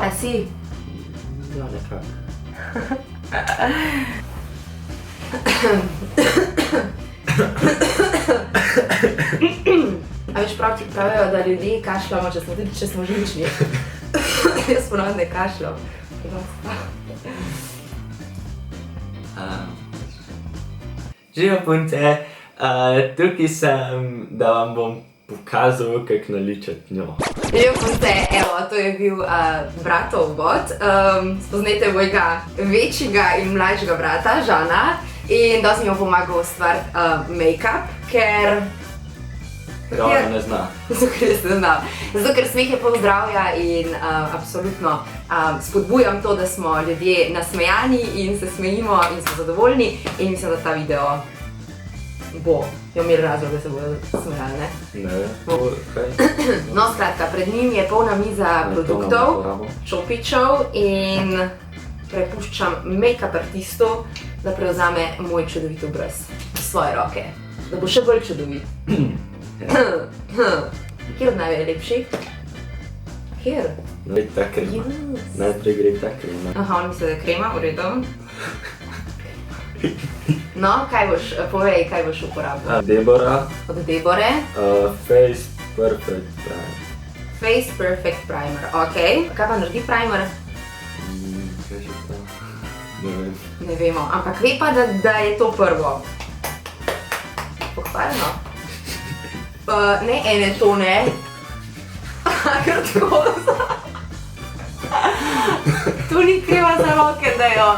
A si? Ja, nekako. A veš, pravijo, da ljudje kašljamo, če smo živčni. Jaz ponovno ne kašljam. Živijo punce, tukaj sem, da vam bom pokazal, kako naličati njo. Živijo punce, evo, to je bil bratov vod. Spoznajte mojega večjega in mlajšega brata, Žana. In da sem jo pomagal ustvariti make-up, ker... Ravno ne zna. Zato, ker jaz ne znam. Zato, ker smeh je pol zdravja in absolutno spodbujam to, da smo ljudje nasmejani in se smejimo in smo zadovoljni in mislim, da ta video bo imel razlog, da se bodo smejali, ne? Ne, kaj? No, skratka, pred njim je polna miza produktov, čopičev in prepuščam make-up artistu, da prevzame moj čudovit obraz v svoje roke, da bo še bolj čudovit. Kjer od najve je lepši? Kjer? Gre ta krema. Najprej gre ta krema. Aha, on misli, da je krema, v redu. No, kaj boš, povej, kaj boš uporabil? Debora. Od Debore. Face Perfect Primer. Face Perfect Primer, ok. Kaj pa naredi primer? Kaj še to? Ne vem. Ne vemo, ampak ve pa, da je to prvo. Pohvalno. Ne, ene to ne. Kar tako za... Tu ni krema za roke, da jo...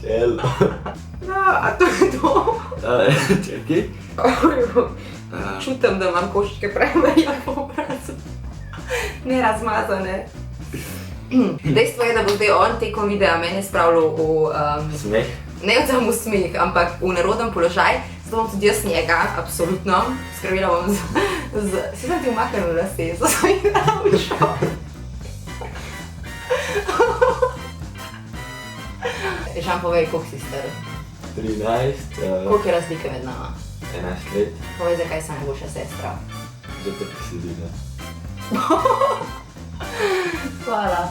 Čelo. A to je to? Čekaj. Čutim, da imam koščke primerja po obrazu. Nerazmazane. Dejstvo je, da bo zdaj on tekom videa mene spravljal v... Smeh? Ne samo v smeh, ampak v neroden položaj. Zato bom tudi jaz njega, absolutno. Skrbela bom z... Si sem ti umaknil lase, zato sem jih naučil. Žan, povej, koliko si star? 13. Koliko je razlike med nama? 11 let. Povej, zakaj sem najboljša sestra. Zato, ki si dina. Hvala.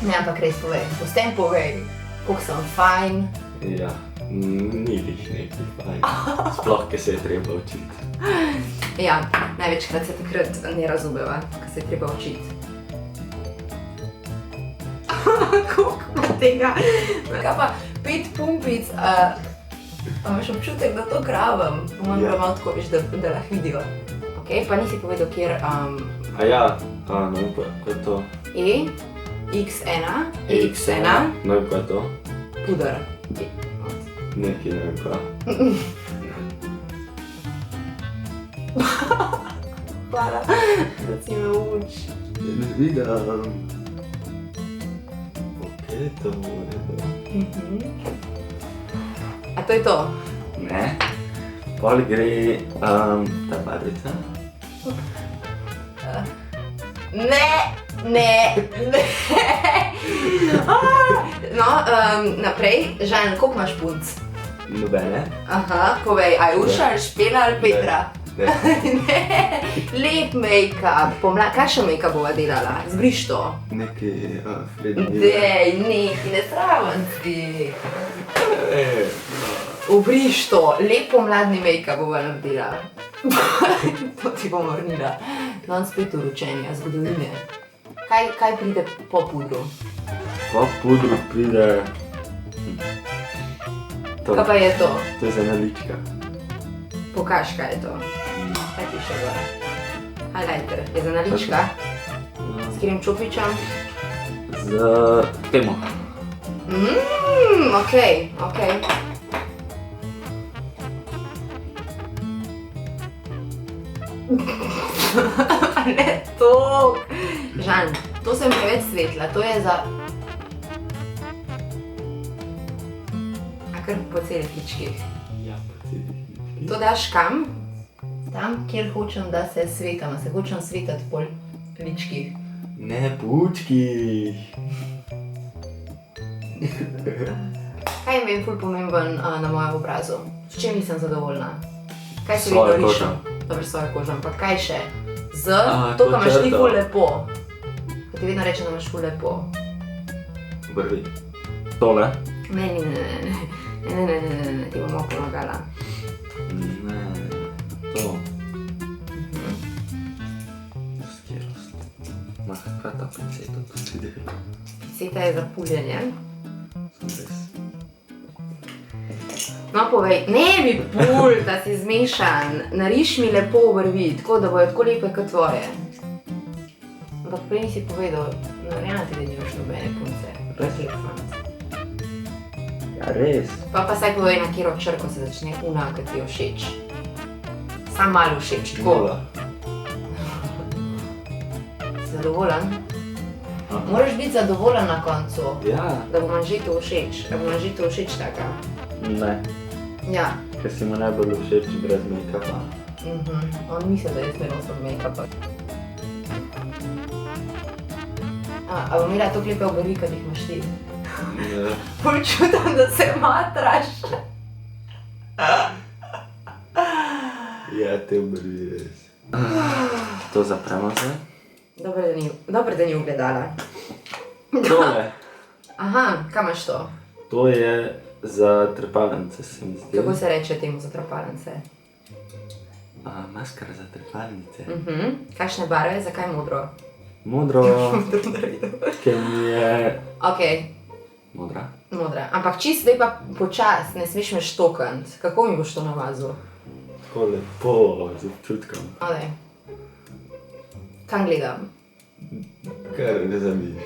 Ne, ampak res povej. Postem povej, koliko sem fajn. Ja, ni lih neki fajn. Sploh, ker se je treba učiti. Ja, največkrat se takrat ne razumeva, ko se je treba učiti. Koliko ima tega? Kaj pa 5 pumpic, a imaš občutek, da to gravam? Moram pa malo tako, veš, da lahko vidijo. Ok, pa nisi povedal, kjer... A ja, no, kaj je to? E, X1, X1. No, kaj je to? Puder. Nekaj, ne vem kaj. Hvala, da si me uči. Ne vidim. Ok, to bo redo. A to je to? Ne. Pol gre ta barvica. Ne. No, naprej. Žan, koliko imaš punc? Nobene. Aha, povej, a je Urša ali Špela ali Petra? Ne. Ne, lep make-up. Kakšen make-up bova delala? Zbriš to. Nekaj Freddy Miller. Dej, nekaj, ne zraven si. Ubriš to, lep pomladni make-up bova naredila. To ti bom vrnila. Non spet uročenja, zgodovine. Kaj pride po pudru? Po pudru pride... Kaj pa je to? To je za nalička. Pokaž, kaj je to. Kaj piše gora? Highlighter. Je za nalička? S katerim čopičem? Z temo. Okej. Ne to! Žan, to sem preveč svetla, to je za... A kar po celih ličkih. Ja, po celih ličkih. To daš kam? Tam, kjer hočem, da se svetam, se hočem svetati po ličkih. Ne, po učkih. Kaj je meni ful pomemben na mojem obrazu? S čem nisem zadovoljna? Kaj si Svojo vedno kožo. rišel? Dobro, svojo kožo, ampak kaj še? Z, A, to, to kar imaš ti črto. ful lepo. Ko ti vedno rečem, da imaš ful lepo. Vrvi. Tole? Ne, ti bom malo pomagala. Ne, to. Skjerost. Ma, kaj ta pinceta tu si dela? Pinceta je za puljenje. Sem res. No, povej, ne mi pul, da si zmešan. Nariš mi lepo vrvi, tako da bojo tako lepe kot tvoje. Ampak prej nisi povedal, verjamem ti, da nimaš nobene punce. Res? Lep fant. Ja, res. Pa saj povej, na katero črko se začne una, ki ti je všeč. Sam malo všeč, tako. Gola. Zadovoljen? Aha. Moraš biti zadovoljen na koncu, Ja. da bo manžetu všeč. Da bo manžetu všeč taka. Ne. Ja. Ker si mu najbolj všeč brez make-upa. On misli, da jaz ne nosim make-upa. A bom imela toliko lepe obrvi, kot jih imaš ti? Ne. Bolj čutim, da se matraš. Ja, te obrvi res. To zapremo zdaj? Dobro, da ni ugledala. Tole. Aha, kam imaš to? To je za trepalnice, se mi zdi. Kako se reče temu za trapalnice? Maskara za trepalnice. Kakšne barve, zakaj modro? Modro, Modro naredil. ker mi je... Ok, Modra? modra. Ampak čist zdaj pa počas, ne smeš me štokant. Kako mi boš to namazal? Tako lepo, z občutkom. Odej. Kam gledam? Kar ne zamiš.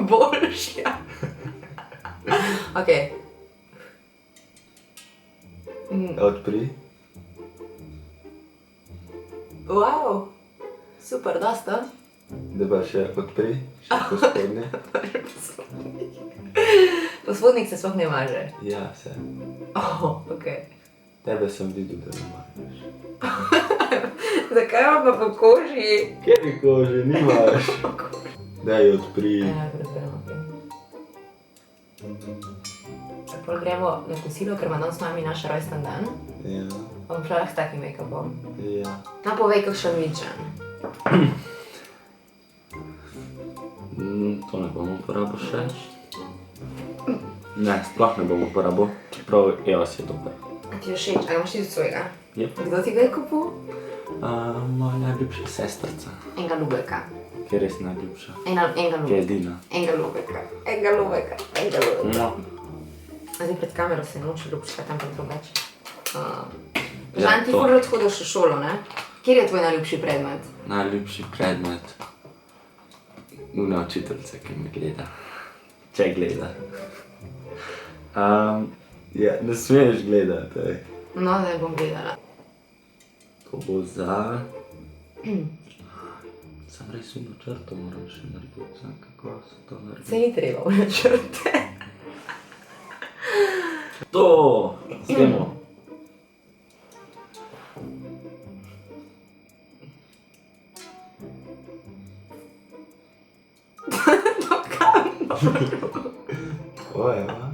Boljš, ja. Ok. Odpri. Wow, super, dosta. Da pa še odpri, še po spodnje. Spodnjik se sploh ne maže. Ja, vse. Oh, ok. Tebe sem videl, da ne mažeš. Zakaj imam pa po koži? Kjer je kože, nimaš. Daj odpri. Ja, razberem, ok. Pol gremo na kosilo, ker ima danes s nami naš rojsten dan. Ja, Bom šla s takim make-upom. ja. No, povej, kakšen vičen. To ne bom uporabil še. Ne, sploh ne bom uporabil, čeprav EOS je dober. A ti je všeč? A imaš ti tudi svojega? Jep. Kdo ti ga je kupil? Moja najljubša sestrica, Enega ljubeka. ki je res najljubša. Enega Ki je ljubeka. edina. Enega ljubeka. Enega ljubeka. Enega ljubeka. No. Zdaj pred kamero se noče ljubčka, tam pa drugače. Ja, Žan, ti to. ful rad hodiš v šolo, ne? Kjer je tvoj najljubši predmet? Najljubši predmet. Una učiteljica, ki me gleda. Če gleda. Ja, ne smeš gledati, ej. No, zdaj bom gledala. To bo za... Sam res uno črto moram še narediti, sam kako se to naredi. Se ni treba v načrte. To! Snemo. No, kam? To je, va?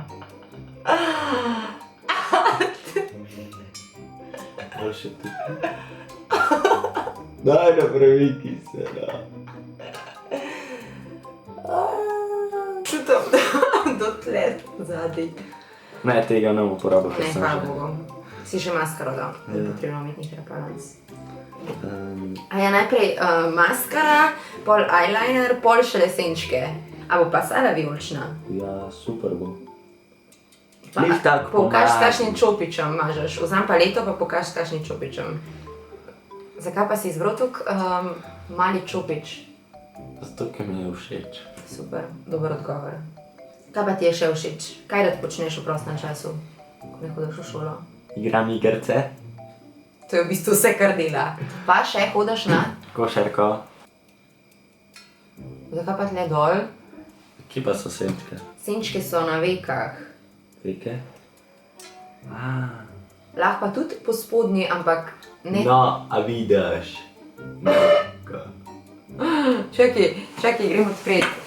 Malo še tukaj. Daj, napravi se, da. Čutim, do tle zadaj. Ne, tega ne bom uporabil, Ne, ker sem hvala že. Bogu. Si še maskaro dal, ni Ja. potrebno imeti njih repalans. Um, A ja, najprej maskara, pol eyeliner, pol šele senčke. A bo pa sada vijolična? ja, super bo. Pa- Glih tako Pokaž s pomladi. kakšnim čopičem mažeš. Vzam paleto pa pokaž s kakšnim čopičem. Zakaj pa si izbral tok mali čopič? Zato, ker mi je všeč. Super, dober odgovor. Kaj pa ti je še všeč? Kaj rad počneš v prostem času, ko ne hodiš v šolo? Igram igrce, To je v bistvu vse, kar dela. Pa še hodiš na? košarko. Zakaj pa tle dol? Kje pa so senčke? Senčke so na vekah. Veke? Lahko pa tudi po spodnji, ampak ne. No, a vidiš. No, Čakaj, gremo odpreti.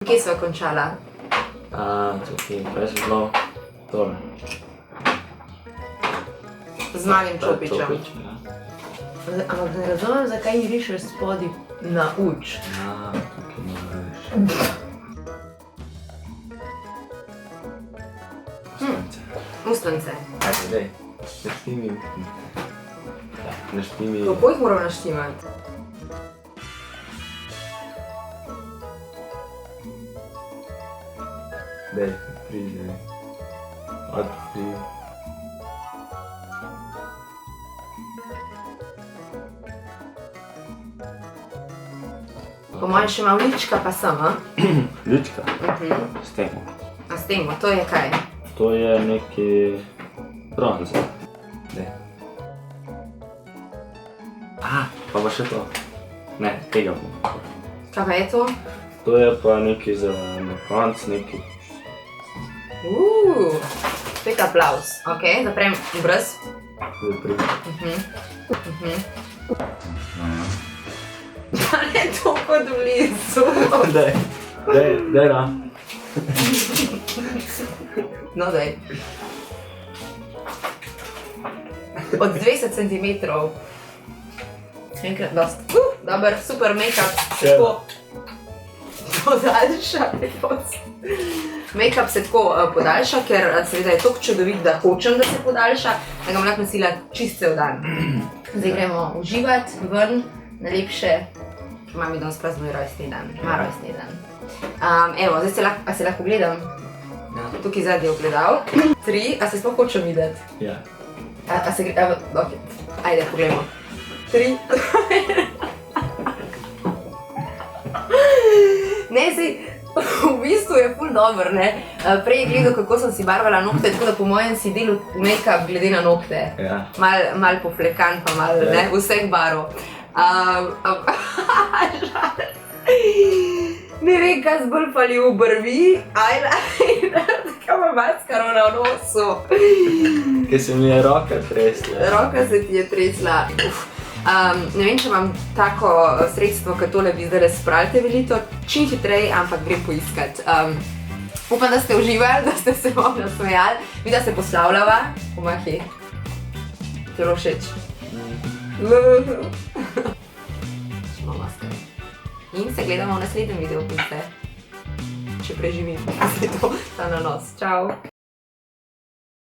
Kje sva končala? Tukaj, kaj se bilo? Tole. Z malim čopičem. Čopičem, ja. Ampak ne razumem, zakaj mi rišeš spodaj na uč. Tukaj ne veš. Ustnice. Ajde, dej. Naštimi. Naštimi. Kako jih moram naštimati? Dej, pridi. Odpri. Po mojem še imam lička pa sem, a? Lička? S tem. A s tem, to je kaj? To je neki bronze. Dej. Pa bo še to. Ne, tega bom. Kaj pa je to? To je pa neki za na konc, neki... Spet aplauz. Ok, zaprem obraz. Zdaj pridi. Pa ne toliko blizu. Dej, da. No, daj. Od 20 centimetrov. Enkrat dost. Dober, super make-up. Se tako podaljša. Make-up se tako podaljša, ker seveda je toliko čudovit, da hočem, da se podaljša, da ga bom lahko nosila čist cel dan. Zdaj gremo uživat, ven, najlepše. Mami danes praznuje rojstni dan. Ima rojstni dan. Evo, zdaj se lahko gledam. Tukaj zadnji ogledal. 3, a se sploh hočem videti? Ja. A se gre, ok, ajde, pogledamo. 3. Ne, sej, v bistvu je ful dober, ne. Prej je gledal, kako sem si barvala nokte, tako da po mojem si delal make-up glede na nokte. Ja. Mal poflekan pa mal, ne, vseh barov. Ne vem, kaj zbolj pali v brvi, eyeliner, kaj pa maskaro na nosu. Kaj se mi je roka tresla. Roka se ti je tresla. Ne vem, če imam tako sredstvo, kot tole bi zdaj spravite velito, čim hitrej, ampak gre poiskat. Upam, da ste uživali, da ste se vam nasmejali, mi da se poslavljava. Pomahi. Telo všeč. Šmo maskar. In se gledamo v naslednjem videu, če preživim. A se to ta na nos. Čau.